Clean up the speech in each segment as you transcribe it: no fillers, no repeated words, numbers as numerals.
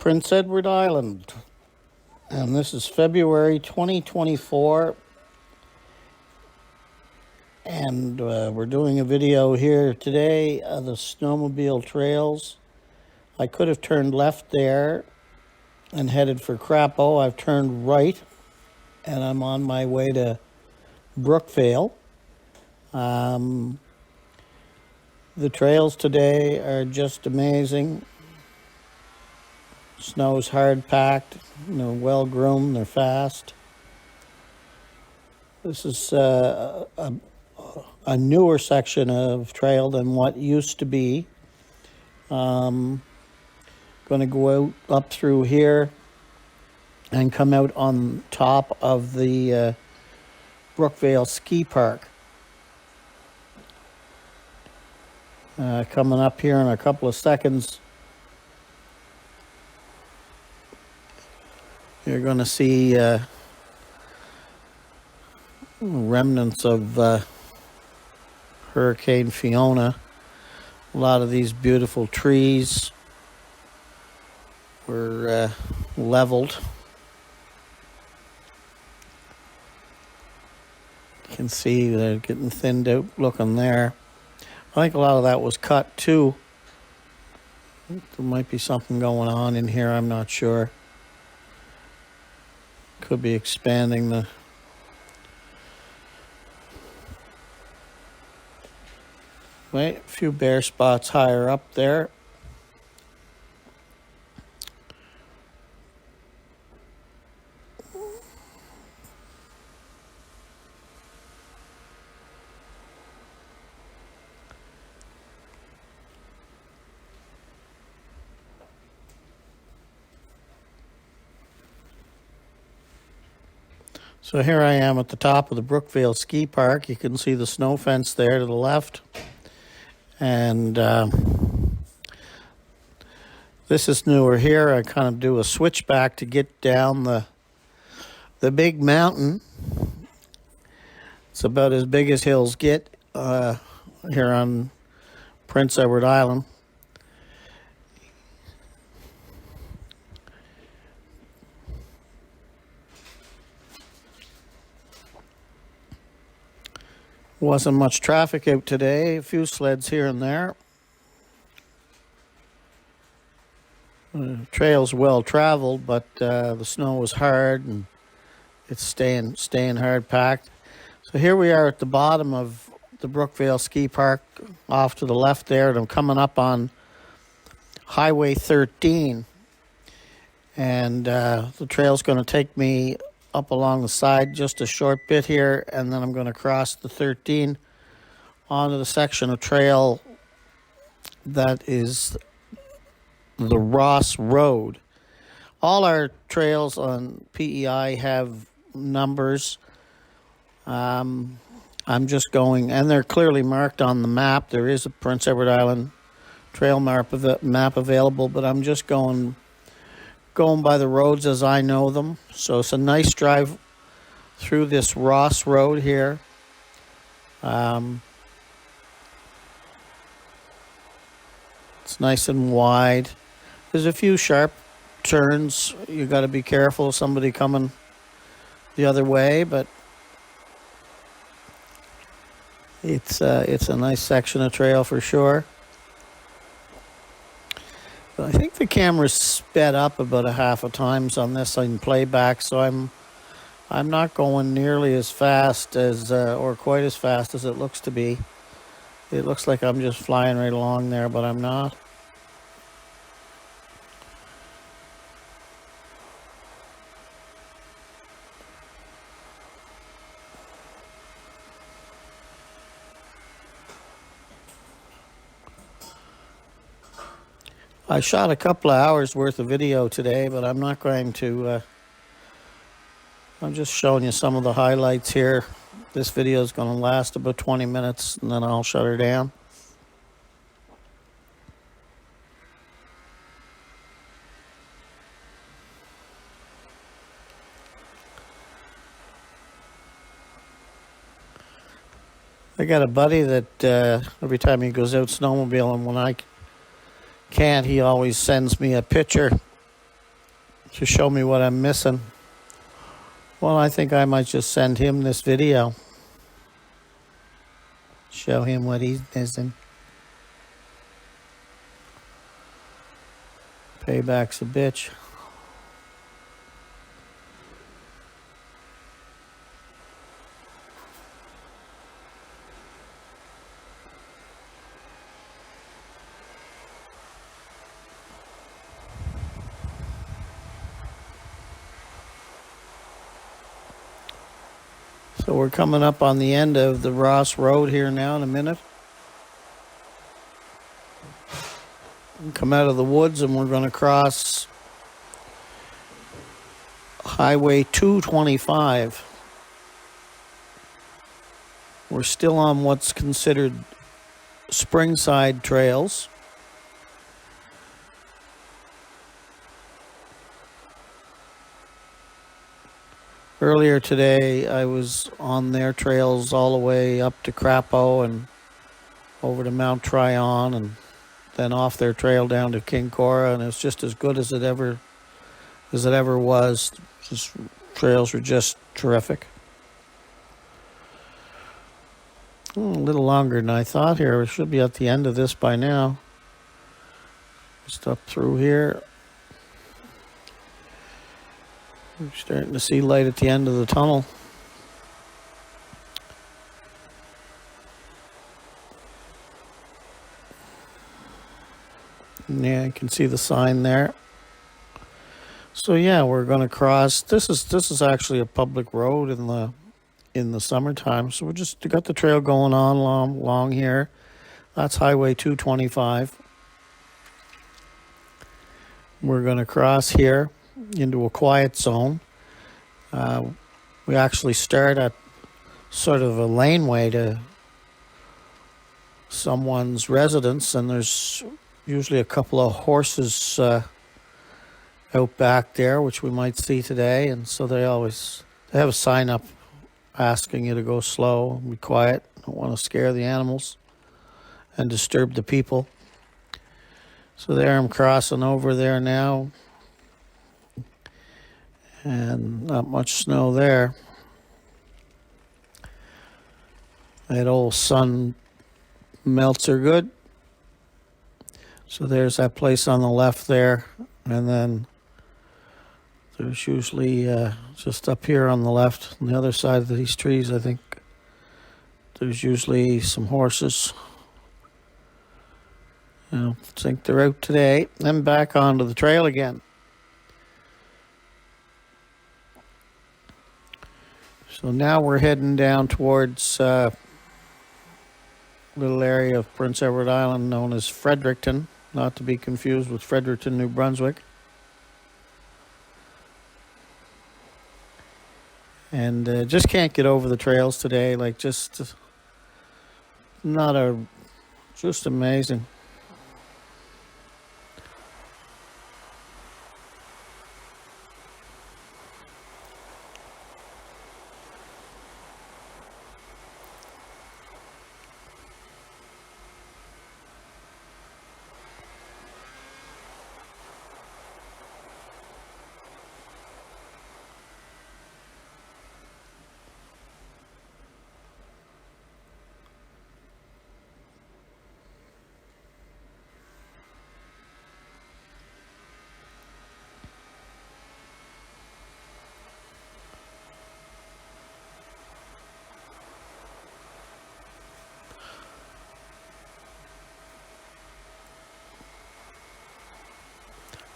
Prince Edward Island, and this is February 2024, and we're doing a video here today of the snowmobile trails. I could have turned left there and headed for Crapo. I've turned right, and I'm on my way to Brookvale. The trails today are just amazing. Snow's hard packed, they're well groomed, they're fast. This is a newer section of trail than what used to be. Going to go out up through here and come out on top of the Brookvale Ski Park. Coming up here in a couple of seconds, you're going to see remnants of Hurricane Fiona. A lot of these beautiful trees were leveled. You can see they're getting thinned out looking there. I think a lot of that was cut too. There might be something going on in here, I'm not sure. Could be expanding the a few bare spots higher up there. So here I am at the top of the Brookvale Ski Park. You can see the snow fence there to the left. And this is newer here. I kind of do a switchback to get down the big mountain. It's about as big as hills get here on Prince Edward Island. Wasn't much traffic out today, a few sleds here and there. The trail's well traveled, but the snow was hard and it's staying hard packed. So here we are at the bottom of the Brookvale Ski Park, off to the left there, and I'm coming up on Highway 13. And the trail's going to take me up along the side just a short bit here, and then I'm going to cross the 13 onto the section of trail that is the Ross Road. All our trails on PEI have numbers. I'm just going, and they're clearly marked on the map. There is a Prince Edward Island trail map available, but I'm just going by the roads as I know them. So it's a nice drive through this Ross Road here. It's nice and wide. There's a few sharp turns. You got to be careful, somebody coming the other way, but it's a nice section of trail for sure. I think the camera's sped up about a half a times on this in playback, so I'm not going nearly as fast as or quite as fast as it looks to be. It looks like I'm just flying right along there, but I'm not. I shot a couple of hours worth of video today, but I'm not going to, I'm just showing you some of the highlights here. This video is going to last about 20 minutes, and then I'll shut her down. I got a buddy that every time he goes out snowmobiling, when I can't, he always sends me a picture to show me what I'm missing. Well, I think I might just send him this video. Show him what he's missing. Payback's a bitch. So we're coming up on the end of the Ross Road here now in a minute. Come out of the woods and we're going to cross Highway 225. We're still on what's considered Springside trails. Earlier today, I was on their trails all the way up to Crapo and over to Mount Tryon and then off their trail down to King Cora, and it's just as good as it ever was. Just trails were just terrific. A little longer than I thought here. We should be at the end of this by now. Just up through here. We're starting to see light at the end of the tunnel. Yeah, you can see the sign there. So yeah, we're going to cross. This is actually a public road in the summertime. So we just got the trail going on along here. That's Highway 225. We're going to cross here into a quiet zone. We actually start at sort of a laneway to someone's residence, and there's usually a couple of horses out back there, which we might see today. And so they have a sign up asking you to go slow and be quiet. Don't want to scare the animals and disturb the people. So there I'm crossing over there now. And not much snow there. That old sun melts are good. So there's that place on the left there. And then there's usually just up here on the left, on the other side of these trees, I think, there's usually some horses. I think they're out today. Then back onto the trail again. So now we're heading down towards a little area of Prince Edward Island known as Fredericton, not to be confused with Fredericton, New Brunswick. And just can't get over the trails today, like just amazing.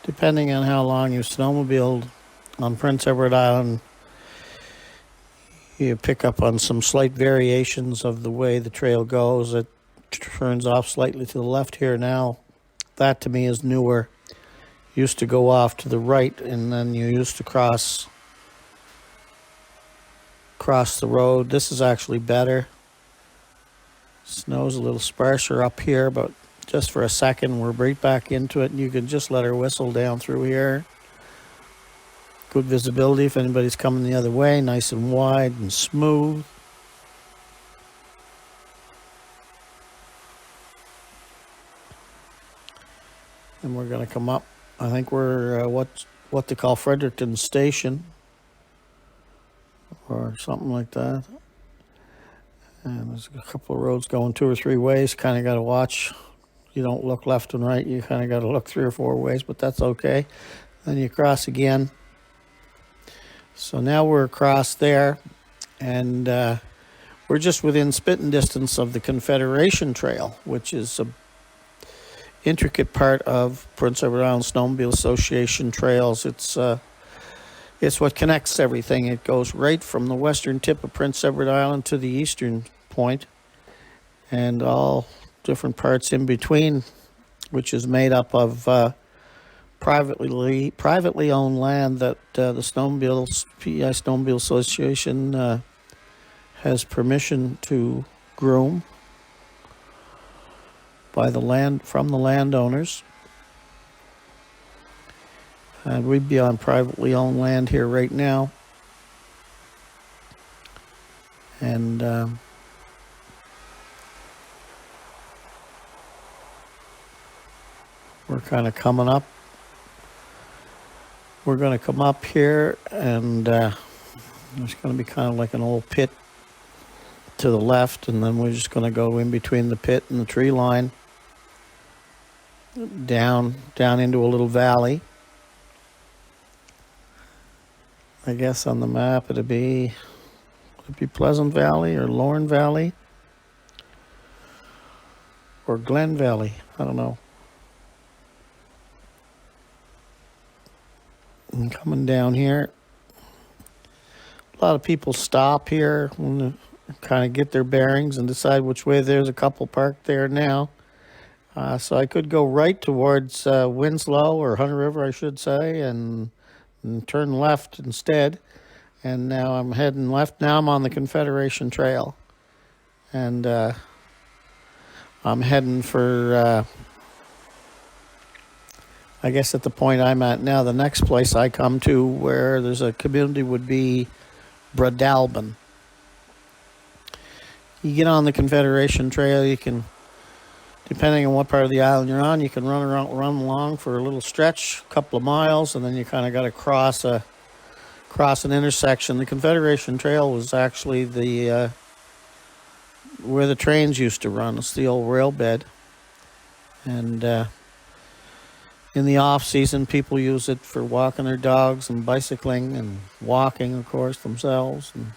Depending on how long you snowmobiled on Prince Edward Island, you pick up on some slight variations of the way the trail goes. It turns off slightly to the left here now. That to me is newer. Used to go off to the right, and then you used to cross the road. This is actually better. Snow's a little sparser up here, but just for a second, we're right back into it, and you can just let her whistle down through here. Good visibility if anybody's coming the other way, nice and wide and smooth. And we're going to come up. I think we're, what they call Fredericton Station or something like that. And there's a couple of roads going 2 or 3 ways. Kind of got to watch. You don't look left and right. You kind of got to look 3 or 4 ways, but that's okay. Then you cross again. So now we're across there, and we're just within spitting distance of the Confederation Trail, which is a intricate part of Prince Edward Island Snowmobile Association trails. It's what connects everything. It goes right from the western tip of Prince Edward Island to the eastern point, and all different parts in between, which is made up of privately owned land that the PEI Snowmobile Association has permission to groom from the landowners. And we'd be on privately owned land here right now. And we're kind of coming up. We're going to come up here, and there's going to be kind of like an old pit to the left, and then we're just going to go in between the pit and the tree line down into a little valley. I guess on the map it'd be Pleasant Valley or Lorne Valley or Glen Valley. I don't know. And coming down here, a lot of people stop here when they kind of get their bearings and decide which way. There's a couple parked there now. So I could go right towards Winslow or Hunter River, I should say, and turn left instead. And now I'm heading left. Now I'm on the Confederation Trail. And I'm heading for, I guess at the point I'm at now, the next place I come to where there's a community would be Bradalbin. You get on the Confederation Trail, you can, depending on what part of the island you're on, you can run along for a little stretch, a couple of miles, and then you kind of got to cross an intersection. The Confederation Trail was actually the where the trains used to run. It's the old rail bed, and in the off season, people use it for walking their dogs and bicycling and walking, of course, themselves. And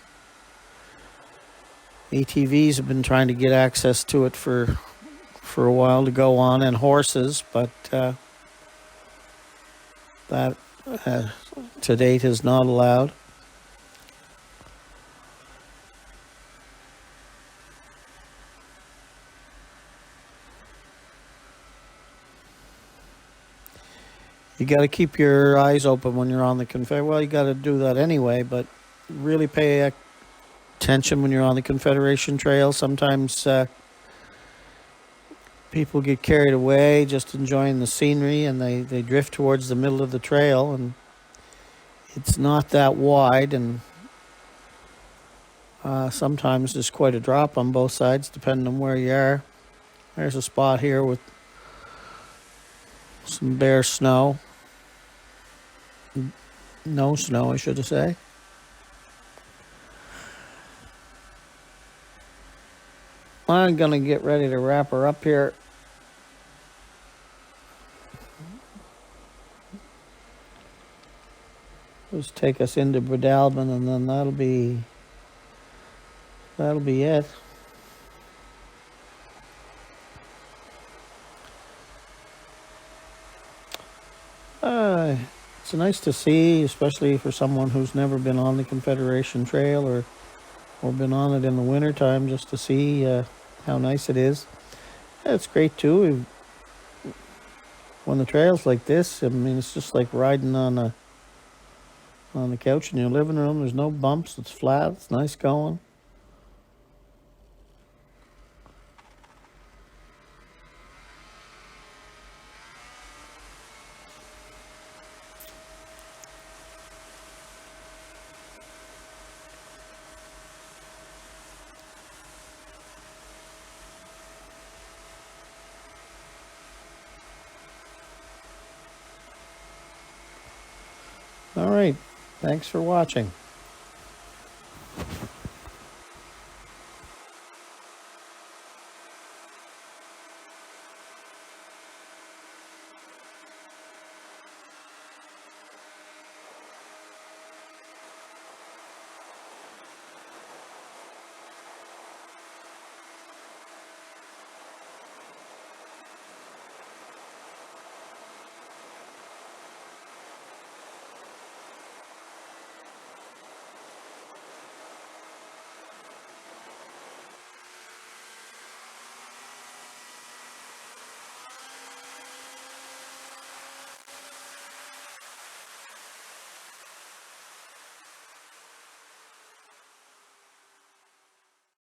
ATVs have been trying to get access to it for a while to go on, and horses, but that to date is not allowed. You got to keep your eyes open when you're on the Well, you got to do that anyway, but really pay attention when you're on the Confederation Trail. Sometimes people get carried away just enjoying the scenery, and they drift towards the middle of the trail, and it's not that wide, and sometimes there's quite a drop on both sides depending on where you are. There's a spot here with some bare snow. No snow, I should say. I'm going to get ready to wrap her up here. Just take us into Bradalbin, and then that'll be it. It's nice to see, especially for someone who's never been on the Confederation Trail or been on it in the wintertime, just to see how nice it is. It's great too when the trail's like this. I mean, it's just like riding on the couch in your living room. There's no bumps. It's flat. It's nice going. All right. Thanks for watching.